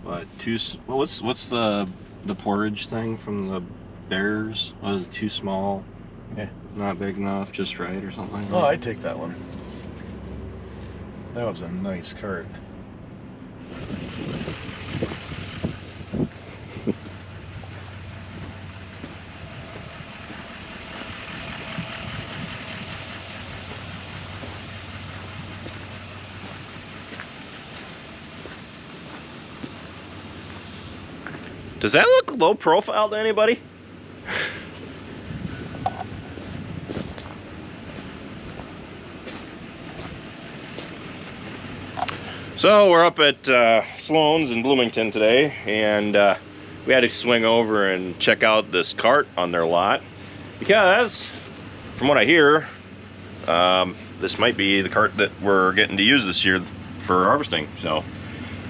what, what's the porridge thing from the Bears? Was it too small? Yeah. Not big enough, just right or something? Oh, I'd take that one. That was a nice cart. Does that look low profile to anybody? So we're up at Sloan's in Bloomington today, and we had to swing over and check out this cart on their lot because, from what I hear, this might be the cart that we're getting to use this year for harvesting. So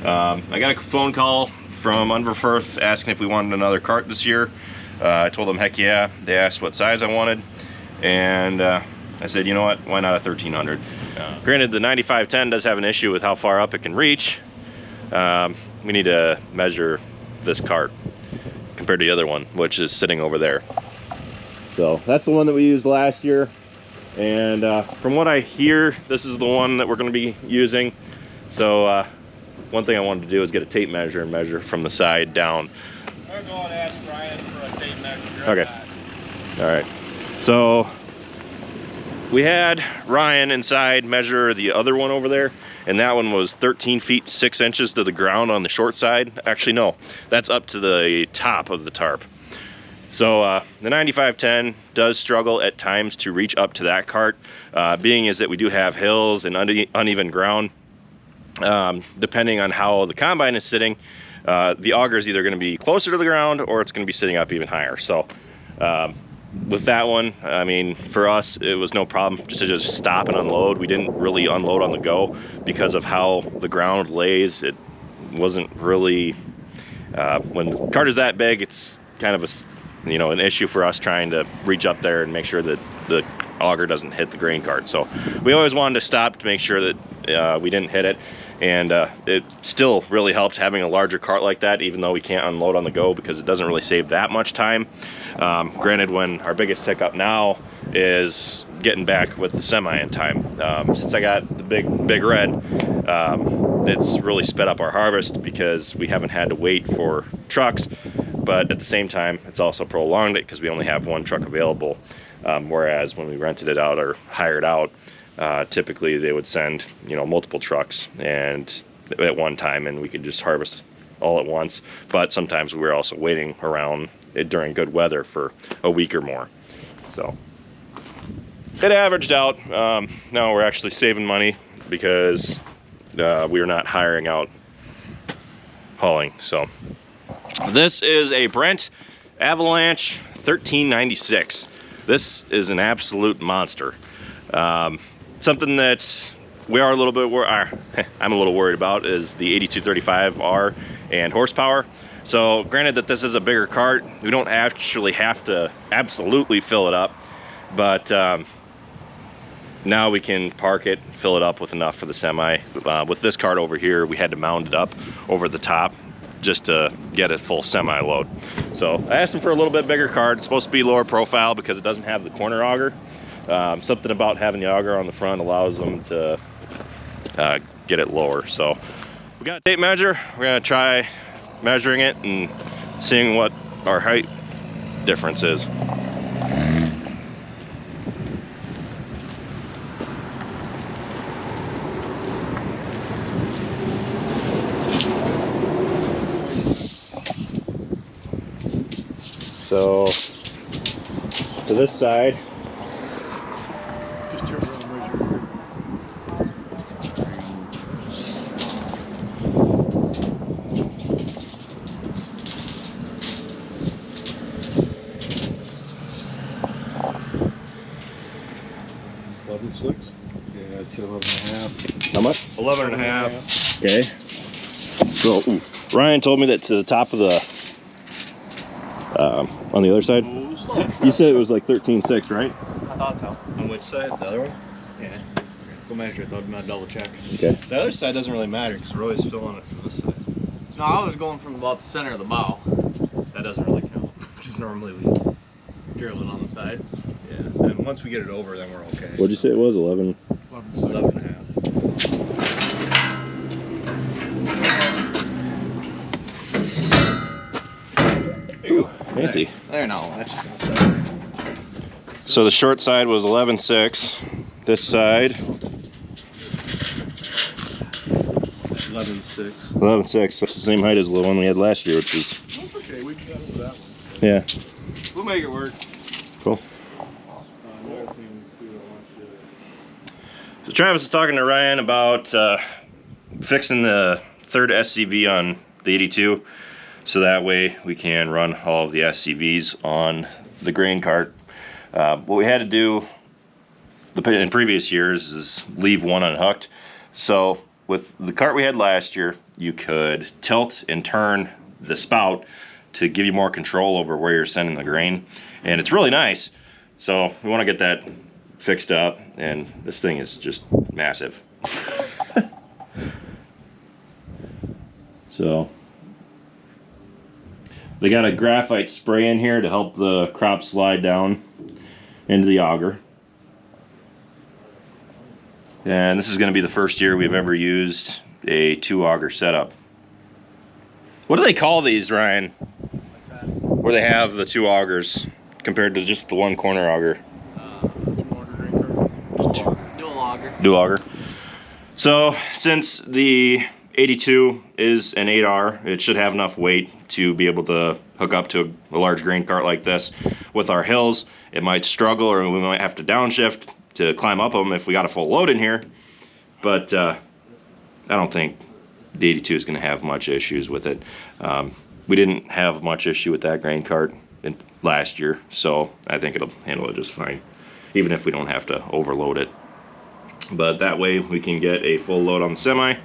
I got a phone call from Unverfirth asking if we wanted another cart this year. I told them heck yeah. They asked what size I wanted, and I said, you know what, why not a 1300? Granted, the 9510 does have an issue with how far up it can reach. We need to measure this cart compared to the other one, which is sitting over there. So that's the one that we used last year, and from what I hear, this is the one that we're going to be using. So one thing I wanted to do is get a tape measure and measure from the side down. I'll go and ask Ryan for a tape measure. Okay. All right. So we had Ryan inside measure the other one over there, and that one was 13 feet 6 inches to the ground on the short side. Actually, no, that's up to the top of the tarp. So the 9510 does struggle at times to reach up to that cart, being is that we do have hills and uneven ground. Depending on how the combine is sitting, the auger is either going to be closer to the ground or it's going to be sitting up even higher. So with that one, I mean, for us, it was no problem just to stop and unload. We didn't really unload on the go because of how the ground lays. It wasn't really, when the cart is that big, it's kind of an issue for us trying to reach up there and make sure that the auger doesn't hit the grain cart. So we always wanted to stop to make sure that we didn't hit it. And it still really helps having a larger cart like that, even though we can't unload on the go, because it doesn't really save that much time. Granted, when our biggest hiccup now is getting back with the semi in time. Since I got the big red, it's really sped up our harvest because we haven't had to wait for trucks, but at the same time, it's also prolonged it because we only have one truck available. Whereas when we rented it out or hired out, typically they would send multiple trucks and at one time, and we could just harvest all at once. But sometimes we were also waiting around during good weather for a week or more. So it averaged out. Now we're actually saving money because we are not hiring out hauling. So this is a Brent AVALANCHE 1396. This is an absolute monster. Something that we are a little bit I'm a little worried about is the 8235R and horsepower. So granted that this is a bigger cart, we don't actually have to absolutely fill it up, but now we can park it, fill it up with enough for the semi. With this cart over here, we had to mount it up over the top just to get a full semi load. So I asked him for a little bit bigger cart. It's supposed to be lower profile because it doesn't have the corner auger. Something about having the auger on the front allows them to get it lower. So we got a tape measure. We're gonna try measuring it and seeing what our height difference is. So to this side, Just turn around and measure. 11.6? Yeah, I'd say 11.5. how much? 11.5. Okay. So Ryan told me that to the top of the on the other side, you said it was like 13.6, right? I thought so. On which side? The other one? Yeah. Go measure it though, I'm gonna double check. Okay. The other side doesn't really matter because we're always filling it from this side. No, I was going from about the center of the bow. That doesn't really count. Because normally we, Drill it on the side. yeah. And once we get it over, then we're okay. What'd you say it was? 11? 11 and a half. Ooh, fancy. There, no, that's just inside. So the short side was 11.6. This side 11.6. 11.6. That's the same height as the one we had last year, which is That's okay, we can go with that one. yeah. We'll make it work. Cool. So Travis is talking to Ryan about fixing the third SCV on the 82, so that way we can run all of the SCVs on the grain cart. What we had to do in previous years is leave one unhooked. So with the cart we had last year, you could tilt and turn the spout to give you more control over where you're sending the grain, and it's really nice. So we want to get that fixed up, and this thing is just massive. So they got a graphite spray in here to help the crop slide down into the auger. And this is going to be the first year we've ever used a 2 auger setup. What do they call these, Ryan? Where they have the 2 augers compared to just the 1 corner auger? Dual auger. Dual auger. So since the 82 is an 8R, it should have enough weight to be able to hook up to a large grain cart like this. With our hills, it might struggle, or we might have to downshift to climb up them if we got a full load in here. But I don't think the 82 is going to have much issues with it. We didn't have much issue with that grain cart last year, so I think it'll handle it just fine, even if we don't have to overload it. But that way we can get a full load on the semi.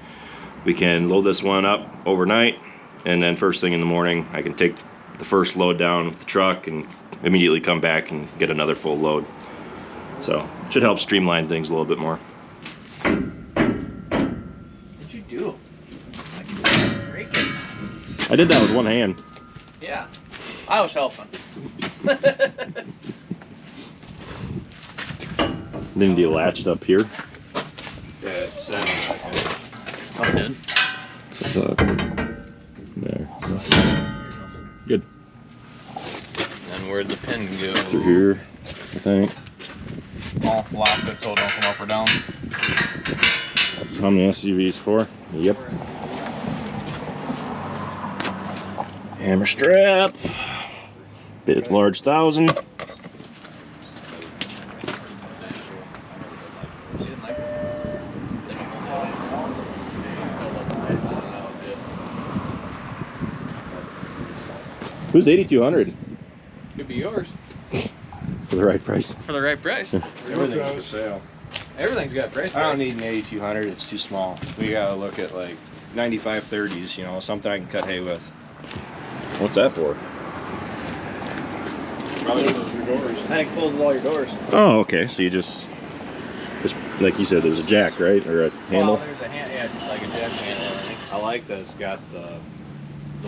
We can load this one up overnight, and then first thing in the morning I can take the first load down with the truck and immediately come back and get another full load. So it should help streamline things a little bit more. What'd you do? Break it. I did that with one hand. Yeah, I was helping. Then you latched up here. Yeah, it's 7. Oh, it did? So, there. Good. And where'd the pin go? Through here, I think. Oh, lock it so it don't come up or down. So how many SUVs for? Yep. Hammer strap. Bit large 1000. Who's 8200? Could be yours. For the right price. For the right price. Everything's for sale. Everything's got price. I don't need an 8200, it's too small. We gotta look at like 9530s, you know, something I can cut hay with. What's that for? Probably close your doors. And it closes all your doors. Oh, okay. So you just like you said, there's a jack, right? Or a handle? Well, there's a hand, yeah, just like a jack handle, I think. I like that it's got the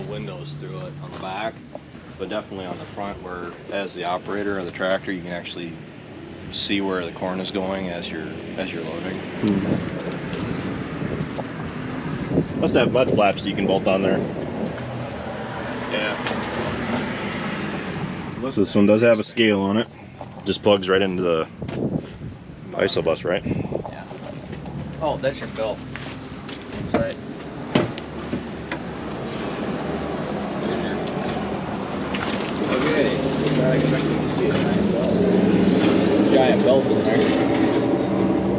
windows through it on the back, but definitely on the front where, as the operator of the tractor, you can actually see where the corn is going as you're loading. Must have mud flaps that you can bolt on there. Yeah. So this one does have a scale on it. Just plugs right into the ISO bus, right? Yeah. Oh, that's your belt. Inside. Okay. Not expecting to see a giant belt. Giant belt in there.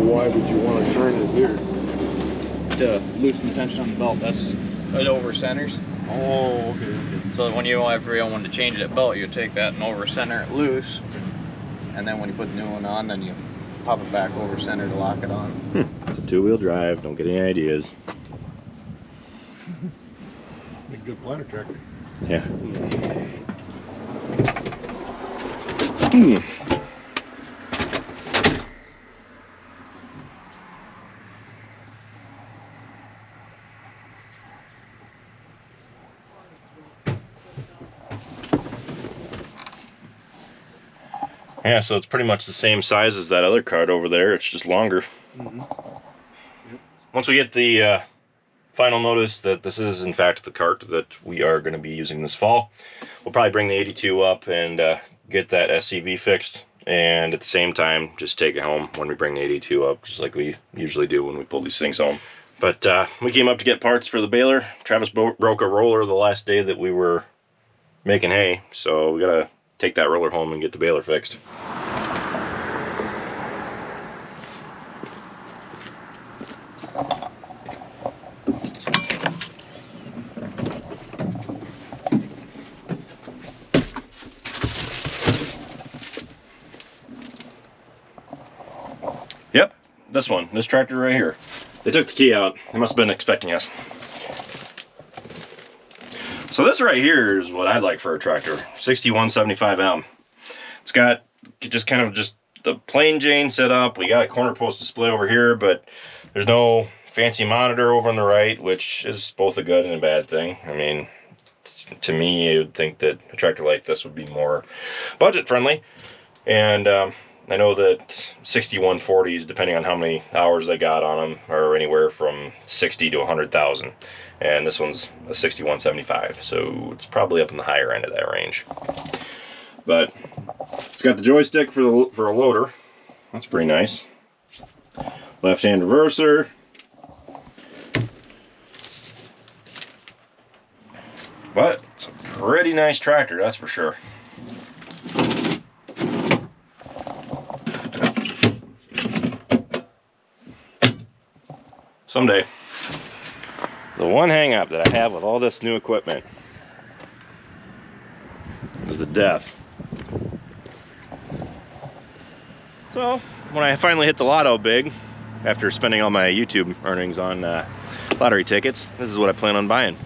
Why would you want to turn it here? To loosen the tension on the belt. That's it over centers. Oh, okay. So that when you ever want to change that belt, you take that and over center it loose. And then when you put the new one on, then you pop it back over center to lock it on. It's a 2-wheel drive. Don't get any ideas. A good planter tractor. Yeah. Yeah, so it's pretty much the same size as that other cart over there. It's just longer. Once we get the final notice that this is in fact the cart that we are going to be using this fall, we'll probably bring the 82 up and get that SCV fixed, and at the same time just take it home when we bring the 82 up, just like we usually do when we pull these things home. But we came up to get parts for the baler. Travis broke a roller the last day that we were making hay, so we gotta take that roller home and get the baler fixed. Yep, this tractor right here. They took the key out. They must have been expecting us. So this right here is what I'd like for a tractor, 6175M. It's got just the plain Jane set up. We got a corner post display over here, but there's no fancy monitor over on the right, which is both a good and a bad thing. I mean, to me, I would think that a tractor like this would be more budget friendly. And I know that 6140s, depending on how many hours they got on them, are anywhere from 60 to 100,000. And this one's a 6175, so it's probably up in the higher end of that range. But it's got the joystick for a loader. That's pretty nice. Left-hand reverser. But it's a pretty nice tractor, that's for sure. Someday. The one hang up that I have with all this new equipment is the DEF. So when I finally hit the lotto big, after spending all my YouTube earnings on lottery tickets, this is what I plan on buying.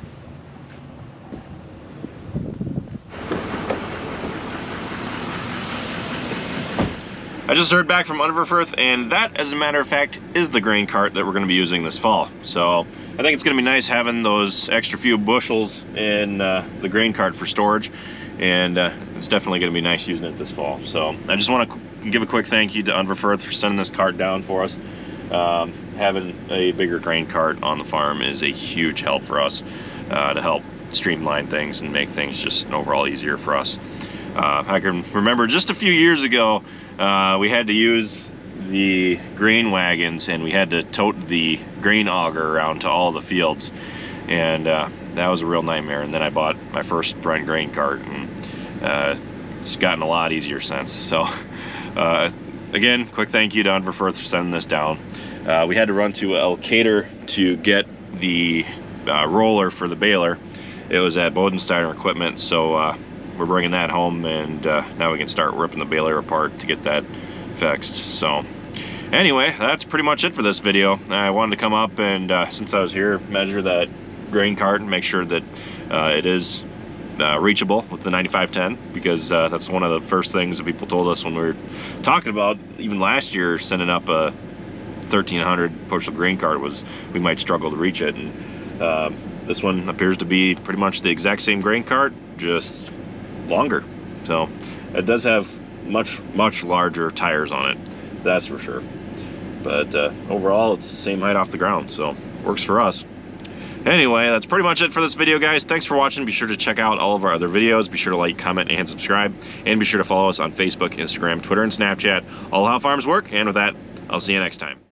I just heard back from Underverfirth, and that, as a matter of fact, is the grain cart that we're going to be using this fall. So I think it's going to be nice having those extra few bushels in the grain cart for storage, and it's definitely going to be nice using it this fall. So I just want to give a quick thank you to Underverfirth for sending this cart down for us. Having a bigger grain cart on the farm is a huge help for us to help streamline things and make things just overall easier for us. I can remember just a few years ago, we had to use the grain wagons and we had to tote the grain auger around to all the fields, and that was a real nightmare. And then I bought my first Brent grain cart, and it's gotten a lot easier since. So again, quick thank you to Underverfirth for sending this down. We had to run to Elkader to get the roller for the baler. It was at Bodensteiner Equipment, so we're bringing that home, and now we can start ripping the baler apart to get that fixed. So anyway, that's pretty much it for this video. I wanted to come up and since I was here, measure that grain cart and make sure that it is reachable with the 9510, because that's one of the first things that people told us when we were talking about, even last year, sending up a 1300 bushel grain cart, was we might struggle to reach it. And this one appears to be pretty much the exact same grain cart, just longer. So it does have much larger tires on it, that's for sure. But overall, it's the same height off the ground, so works for us. Anyway, that's pretty much it for this video, guys. Thanks for watching. Be sure to check out all of our other videos. Be sure to like, comment, and subscribe. And be sure to follow us on Facebook, Instagram, Twitter, and Snapchat. All how farms work. And with that, I'll see you next time.